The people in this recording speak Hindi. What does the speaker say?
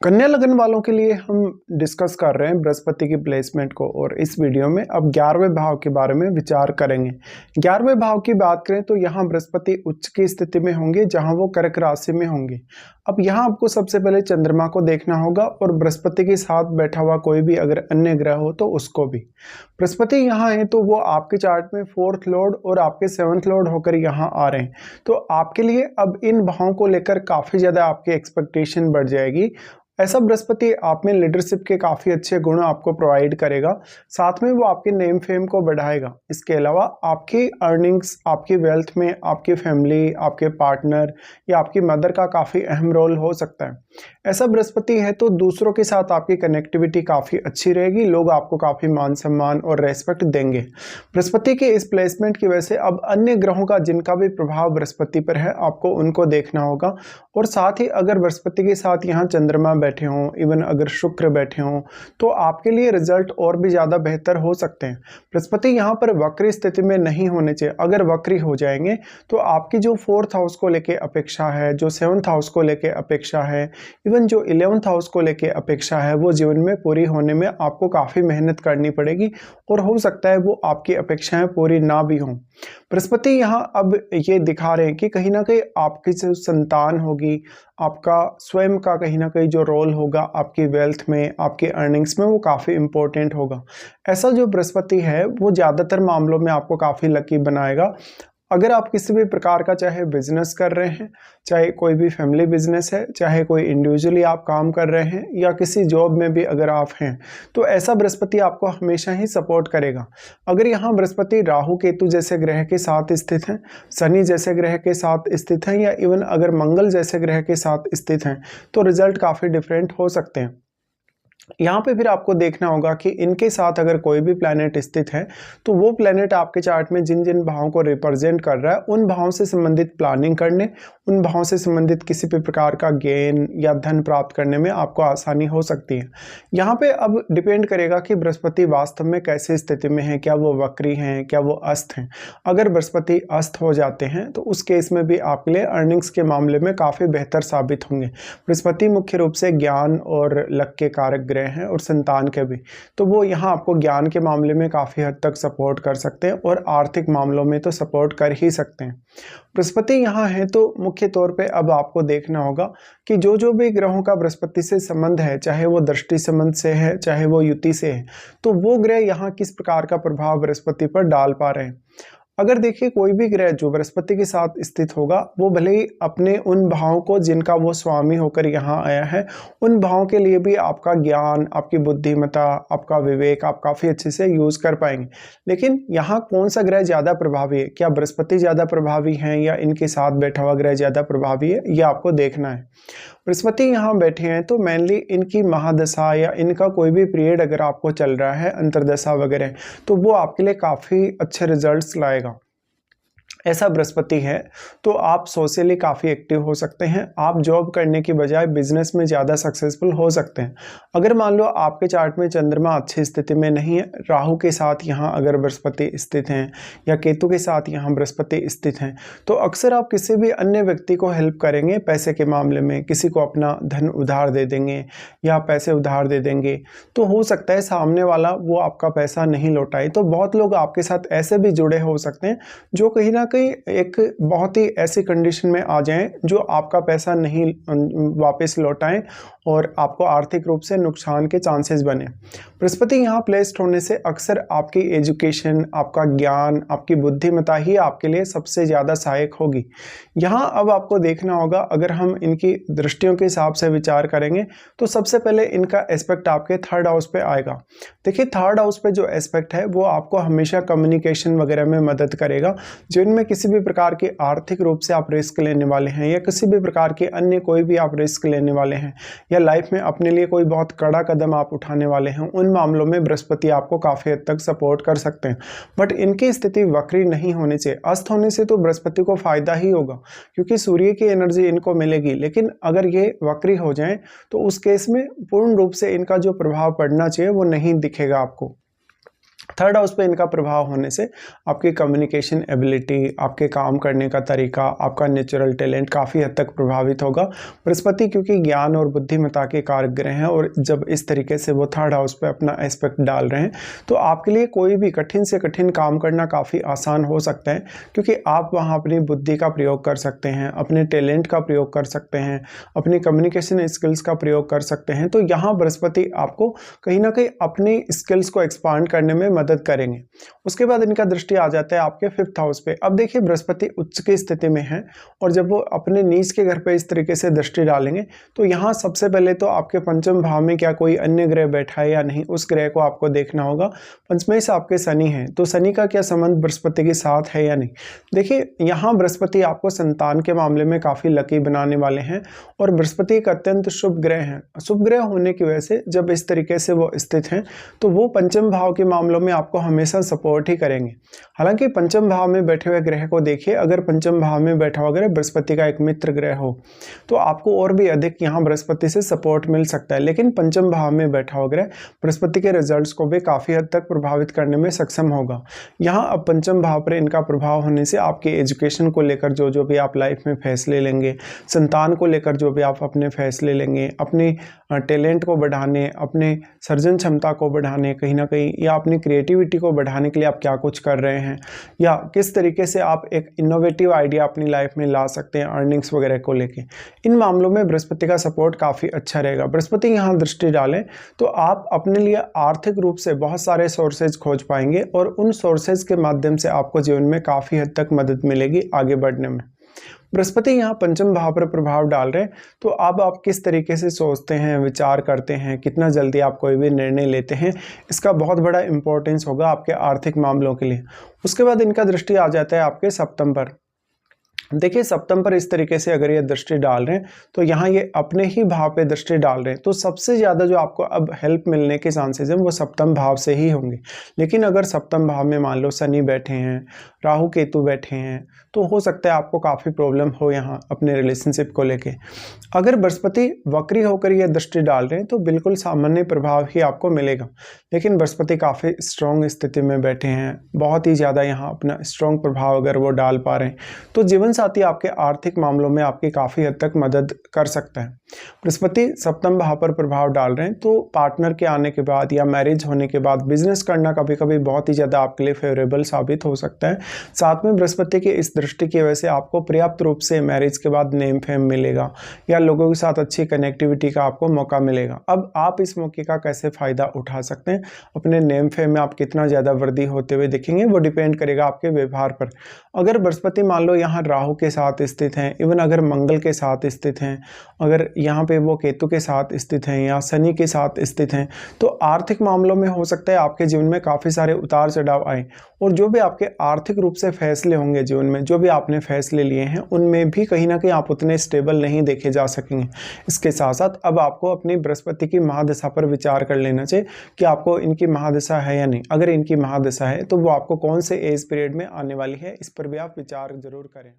कन्या लगन वालों के लिए हम डिस्कस कर रहे हैं बृहस्पति की प्लेसमेंट को और इस वीडियो में अब 11वें भाव के बारे में विचार करेंगे। 11वें भाव की बात करें तो यहाँ बृहस्पति उच्च की स्थिति में होंगे जहाँ वो कर्क राशि में होंगे। अब यहाँ आपको सबसे पहले चंद्रमा को देखना होगा और बृहस्पति के साथ बैठा हुआ कोई भी अगर अन्य ग्रह हो तो उसको भी। बृहस्पति यहाँ है तो वो आपके चार्ट में 4th लॉर्ड और आपके 7th लॉर्ड होकर यहाँ आ रहे हैं, तो आपके लिए अब इन भावों को लेकर काफ़ी ज़्यादा आपकी एक्सपेक्टेशन बढ़ जाएगी। ऐसा बृहस्पति आप में लीडरशिप के काफ़ी अच्छे गुण आपको प्रोवाइड करेगा, साथ में वो आपके नेम फेम को बढ़ाएगा। इसके अलावा आपकी अर्निंग्स, आपकी वेल्थ में आपकी फैमिली, आपके पार्टनर या आपकी मदर का काफ़ी अहम रोल हो सकता है। ऐसा बृहस्पति है तो दूसरों के साथ आपकी कनेक्टिविटी काफ़ी अच्छी रहेगी, लोग आपको काफ़ी मान सम्मान और रेस्पेक्ट देंगे। बृहस्पति के इस प्लेसमेंट की वजह से अब अन्य ग्रहों का जिनका भी प्रभाव बृहस्पति पर है आपको उनको देखना होगा, और साथ ही अगर बृहस्पति के साथ यहाँ चंद्रमा बैठे हों, इवन अगर शुक्र बैठे हों, तो आपके लिए रिजल्ट और भी ज़्यादा बेहतर हो सकते हैं। बृहस्पति यहाँ पर वक्री स्थिति में नहीं होने चाहिए, अगर वक्री हो जाएंगे तो आपकी जो 4th हाउस को लेके अपेक्षा है, जो 7th हाउस को लेके अपेक्षा है, इवन जो 11th हाउस को लेके अपेक्षा है, वो जीवन में पूरी होने में आपको काफ़ी मेहनत करनी पड़ेगी और हो सकता है वो आपकी अपेक्षाएं पूरी ना भी हों। बृहस्पति यहाँ अब ये दिखा रहे हैं कि कहीं ना कहीं आपकी जो संतान होगी, आपका स्वयं का कहीं ना कहीं जो रोल होगा आपकी वेल्थ में, आपकी अर्निंग्स में, वो काफ़ी इंपॉर्टेंट होगा। ऐसा जो बृहस्पति है वो ज़्यादातर मामलों में आपको काफ़ी लकी बनाएगा। अगर आप किसी भी प्रकार का चाहे बिजनेस कर रहे हैं, चाहे कोई भी फैमिली बिजनेस है, चाहे कोई इंडिविजुअली आप काम कर रहे हैं या किसी जॉब में भी अगर आप हैं, तो ऐसा बृहस्पति आपको हमेशा ही सपोर्ट करेगा। अगर यहाँ बृहस्पति राहु केतु जैसे ग्रह के साथ स्थित हैं, शनि जैसे ग्रह के साथ स्थित हैं, या इवन अगर मंगल जैसे ग्रह के साथ स्थित हैं, तो रिजल्ट काफ़ी डिफरेंट हो सकते हैं। यहाँ पे फिर आपको देखना होगा कि इनके साथ अगर कोई भी प्लैनेट स्थित है तो वो प्लैनेट आपके चार्ट में जिन जिन भावों को रिप्रेजेंट कर रहा है उन भावों से संबंधित प्लानिंग करने, उन भावों से संबंधित किसी भी प्रकार का गेन या धन प्राप्त करने में आपको आसानी हो सकती है। यहाँ पे अब डिपेंड करेगा कि बृहस्पति वास्तव में कैसे स्थिति में है, क्या वो वक्री हैं, क्या वो अस्त हैं। अगर बृहस्पति अस्त हो जाते हैं तो उस केस में भी आपके लिए अर्निंग्स के मामले में काफ़ी बेहतर साबित होंगे। बृहस्पति मुख्य रूप से ज्ञान और लक के कारक ग्रह हैं और संतान के भी, तो वो यहाँ आपको ज्ञान के मामले में काफ़ी हद तक सपोर्ट कर सकते हैं और आर्थिक मामलों में तो सपोर्ट कर ही सकते हैं। बृहस्पति यहाँ है तो मुख्य तौर पे अब आपको देखना होगा कि जो भी ग्रहों का बृहस्पति से संबंध है, चाहे वो दृष्टि संबंध से है, चाहे वो युति से है, तो वो ग्रह यहाँ किस प्रकार का प्रभाव बृहस्पति पर डाल पा रहे हैं। अगर देखिए कोई भी ग्रह जो बृहस्पति के साथ स्थित होगा वो भले ही अपने उन भावों को जिनका वो स्वामी होकर यहाँ आया है, उन भावों के लिए भी आपका ज्ञान, आपकी बुद्धिमत्ता, आपका विवेक आप काफ़ी अच्छे से यूज़ कर पाएंगे। लेकिन यहाँ कौन सा ग्रह ज़्यादा प्रभावी है, क्या बृहस्पति ज़्यादा प्रभावी हैं या इनके साथ बैठा हुआ ग्रह ज़्यादा प्रभावी है, ये आपको देखना है। बृहस्पति यहाँ बैठे हैं तो मेनली इनकी महादशा या इनका कोई भी पीरियड अगर आपको चल रहा है, अंतर्दशा वगैरह, तो वो आपके लिए काफ़ी अच्छे रिजल्ट्स लाएगा। ऐसा बृहस्पति है तो आप सोशली काफ़ी एक्टिव हो सकते हैं, आप जॉब करने की बजाय बिजनेस में ज़्यादा सक्सेसफुल हो सकते हैं। अगर मान लो आपके चार्ट में चंद्रमा अच्छी स्थिति में नहीं है, राहु के साथ यहाँ अगर बृहस्पति स्थित हैं या केतु के साथ यहाँ बृहस्पति स्थित हैं, तो अक्सर आप किसी भी अन्य व्यक्ति को हेल्प करेंगे पैसे के मामले में, किसी को अपना धन उधार दे देंगे या पैसे उधार दे देंगे, तो हो सकता है सामने वाला वो आपका पैसा नहीं लौटाए। तो बहुत लोग आपके साथ ऐसे भी जुड़े हो सकते हैं जो कहीं ना एक बहुत ही ऐसी कंडीशन में आ जाएं जो आपका पैसा नहीं वापस लौटाएं और आपको आर्थिक रूप से नुकसान के चांसेस बने। बृहस्पति यहाँ प्लेस्ड होने से अक्सर आपकी एजुकेशन, आपका ज्ञान, आपकी बुद्धिमत्ता ही आपके लिए सबसे ज़्यादा सहायक होगी। यहाँ अब आपको देखना होगा, अगर हम इनकी दृष्टियों के हिसाब से विचार करेंगे तो सबसे पहले इनका एस्पेक्ट आपके 3rd हाउस पे आएगा। देखिए 3rd हाउस पे जो एस्पेक्ट है वो आपको हमेशा कम्युनिकेशन वगैरह में मदद करेगा, जिनमें किसी भी प्रकार के आर्थिक रूप से आप रिस्क लेने वाले हैं या किसी भी प्रकार के अन्य कोई भी आप रिस्क लेने वाले हैं या लाइफ में अपने लिए कोई बहुत कड़ा कदम आप उठाने वाले हैं, उन मामलों में बृहस्पति आपको काफ़ी हद तक सपोर्ट कर सकते हैं। बट इनकी स्थिति वक्री नहीं होने से, अस्त होने से तो बृहस्पति को फायदा ही होगा क्योंकि सूर्य की एनर्जी इनको मिलेगी, लेकिन अगर ये वक्री हो जाएं तो उस केस में पूर्ण रूप से इनका जो प्रभाव पड़ना चाहिए वो नहीं दिखेगा आपको। थर्ड हाउस पे इनका प्रभाव होने से आपकी कम्युनिकेशन एबिलिटी, आपके काम करने का तरीका, आपका नेचुरल टैलेंट काफ़ी हद तक प्रभावित होगा। बृहस्पति क्योंकि ज्ञान और बुद्धिमत्ता के कारक ग्रह हैं और जब इस तरीके से वो थर्ड हाउस पे अपना एस्पेक्ट डाल रहे हैं तो आपके लिए कोई भी कठिन से कठिन काम करना काफ़ी आसान हो सकता है, क्योंकि आप वहाँ अपनी बुद्धि का प्रयोग कर सकते हैं, अपने टैलेंट का प्रयोग कर सकते हैं, अपनी कम्युनिकेशन स्किल्स का प्रयोग कर सकते हैं। तो यहाँ बृहस्पति आपको कहीं ना कहीं अपनी स्किल्स को एक्सपांड करने में मदद करेंगे। उसके बाद इनका दृष्टि आ जाता है आपके 5th हाउस पे। अब देखिए बृहस्पति उच्च की स्थिति में है और जब वो अपने नीच के घर पे इस तरीके से दृष्टि डालेंगे तो यहाँ सबसे पहले तो आपके पंचम भाव में क्या कोई अन्य ग्रह बैठा है या नहीं, उस ग्रह को आपको देखना होगा। पंचमें से आपके शनि है, तो शनि का क्या संबंध बृहस्पति के साथ है या नहीं। देखिए यहाँ बृहस्पति आपको संतान के मामले में काफ़ी लकी बनाने वाले हैं और बृहस्पति एक अत्यंत शुभ ग्रह है। शुभ ग्रह होने की वजह से जब इस तरीके से वो स्थित हैं तो वो पंचम भाव के मामलों में आपको हमेशा सपोर्ट ही करेंगे। हालांकि पंचम भाव में बैठे हुए ग्रह को देखिए, अगर पंचम भाव में बैठा हुआ ग्रह बृहस्पति का एक मित्र ग्रह हो तो आपको और भी अधिक यहाँ बृहस्पति से सपोर्ट मिल सकता है, लेकिन पंचम भाव में बैठा हुआ ग्रह बृहस्पति के रिजल्ट्स को भी काफ़ी हद तक प्रभावित करने में सक्षम होगा। यहाँ अब पंचम भाव पर इनका प्रभाव होने से आपके एजुकेशन को लेकर जो भी आप लाइफ में फैसले लेंगे, संतान को लेकर जो भी आप अपने फैसले लेंगे, अपने टैलेंट को बढ़ाने, अपने सर्जन क्षमता को बढ़ाने कहीं ना कहीं, या अपनी क्रिएटिविटी को बढ़ाने के लिए आप क्या कुछ कर रहे हैं, या किस तरीके से आप एक इनोवेटिव आइडिया अपनी लाइफ में ला सकते हैं अर्निंग्स वगैरह को लेके, इन मामलों में बृहस्पति का सपोर्ट काफ़ी अच्छा रहेगा। बृहस्पति यहाँ दृष्टि डालें तो आप अपने लिए आर्थिक रूप से बहुत सारे सोर्सेज खोज पाएंगे और उन सोर्सेज के माध्यम से आपको जीवन में काफ़ी हद तक मदद मिलेगी आगे बढ़ने में। बृहस्पति यहाँ पंचम भाव पर प्रभाव डाल रहे हैं तो अब आप किस तरीके से सोचते हैं, विचार करते हैं, कितना जल्दी आप कोई भी निर्णय लेते हैं, इसका बहुत बड़ा इंपॉर्टेंस होगा आपके आर्थिक मामलों के लिए। उसके बाद इनका दृष्टि आ जाता है आपके सप्तम पर। देखिए सप्तम पर इस तरीके से अगर ये दृष्टि डाल रहे हैं तो यहाँ ये अपने ही भाव पे दृष्टि डाल रहे हैं, तो सबसे ज़्यादा जो आपको अब हेल्प मिलने के चांसेस हैं वो सप्तम भाव से ही होंगे। लेकिन अगर सप्तम भाव में मान लो शनि बैठे हैं, राहु केतु बैठे हैं, तो हो सकता है आपको काफ़ी प्रॉब्लम हो यहाँ अपने रिलेशनशिप को लेके। अगर बृहस्पति वक्री होकर ये दृष्टि डाल रहे हैं तो बिल्कुल सामान्य प्रभाव ही आपको मिलेगा। लेकिन बृहस्पति काफ़ी स्ट्रॉन्ग स्थिति में बैठे हैं, बहुत ही ज़्यादा यहाँ अपना स्ट्रॉन्ग प्रभाव अगर वो डाल पा रहे हैं तो जीवन साथी आपके आर्थिक मामलों में आपकी काफ़ी हद तक मदद कर सकता है। बृहस्पति सप्तम भाव पर प्रभाव डाल रहे हैं तो पार्टनर के आने के बाद या मैरिज होने के बाद बिजनेस करना कभी कभी बहुत ही ज़्यादा आपके लिए फेवरेबल साबित हो सकता है। साथ में बृहस्पति की इस दृष्टि की वजह से आपको पर्याप्त रूप से मैरिज के बाद नेम फेम मिलेगा या लोगों के साथ अच्छी कनेक्टिविटी का आपको मौका मिलेगा। अब आप इस मौके का कैसे फ़ायदा उठा सकते हैं, अपने नेम फेम में आप कितना ज़्यादा वृद्धि होते हुए दिखेंगे, वो डिपेंड करेगा आपके व्यवहार पर। अगर बृहस्पति मान लो यहाँ राहु के साथ स्थित हैं, इवन अगर मंगल के साथ स्थित हैं, अगर यहाँ पे वो केतु के साथ स्थित हैं या शनि के साथ स्थित हैं, तो आर्थिक मामलों में हो सकता है आपके जीवन में काफ़ी सारे उतार चढ़ाव आए और जो भी आपके आर्थिक रूप से फैसले होंगे जीवन में, जो भी आपने फैसले लिए हैं उनमें भी कहीं ना कहीं आप उतने स्टेबल नहीं देखे जा सकेंगे। इसके साथ साथ अब आपको अपनी बृहस्पति की महादशा पर विचार कर लेना चाहिए कि आपको इनकी महादशा है या नहीं। अगर इनकी महादशा है तो वो आपको कौन से एज पीरियड में आने वाली है, इस पर भी आप विचार जरूर करें।